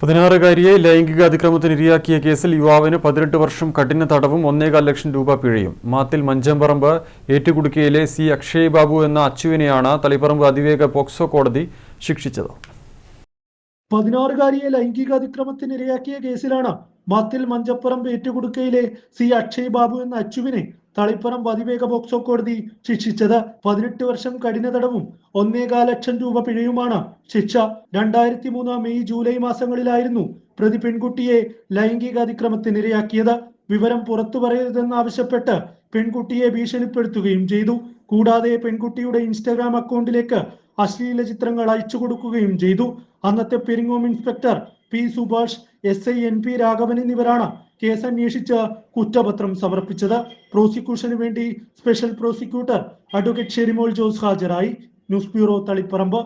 16-കാരിയെ ലൈംഗിക അതിക്രമത്തിന് ഇരയാക്കിയ കേസിൽ യുവാവിന് 18 വർഷം കഠിന തടവും 1.25 ലക്ഷം രൂപ പിഴയും. മാത്തിൽ മഞ്ചമ്പറമ്പ് ഏറ്റുകുടുക്കിയിലെ സി അക്ഷയ് ബാബു എന്ന അച്ചുവിനെയാണ് തളിപ്പറമ്പ് അതിവേഗ പോക്സോ കോടതി ശിക്ഷിച്ചത്. 16-കാരിയെ ലൈംഗിക അതിക്രമത്തിന് ഇരയാക്കിയ കേസിലാണ് മാത്തിൽ മഞ്ചപ്പറമ്പ് ഏറ്റുകുടുക്കയിലെ സി അക്ഷയ് ബാബു എന്ന അച്ചുവിനെ തളിപ്പറമ്പ് അതിവേഗ പോക്സോ കോടതി ശിക്ഷിച്ചത്. 18 വർഷം കഠിന തടവും 1.25 ലക്ഷം രൂപ പിഴയുമാണ് ശിക്ഷ. 2003 മെയ് ജൂലൈ മാസങ്ങളിലായിരുന്നു പ്രതി പെൺകുട്ടിയെ ലൈംഗിക അതിക്രമത്തിന് ഇരയാക്കിയത്. വിവരം പുറത്തു പറയരുതെന്നാവശ്യപ്പെട്ട് പെൺകുട്ടിയെ ഭീഷണിപ്പെടുത്തുകയും ചെയ്തു. കൂടാതെ പെൺകുട്ടിയുടെ ഇൻസ്റ്റാഗ്രാം അക്കൗണ്ടിലേക്ക് അശ്ലീല ചിത്രങ്ങൾ അയച്ചു കൊടുക്കുകയും ചെയ്തു. അന്നത്തെ Peringome inspector P Subhash, SI NP Raghavan എന്നിവരാണ് കേസ് അന്വേഷിച്ച് കുറ്റപത്രം സമർപ്പിച്ചത്. പ്രോസിക്യൂഷന് വേണ്ടി സ്പെഷ്യൽ പ്രോസിക്യൂട്ടർ അഡ്വക്കേറ്റ് ഷെരിമോൾ ജോസ് ഹാജരായി. News bureau, Taliparamba.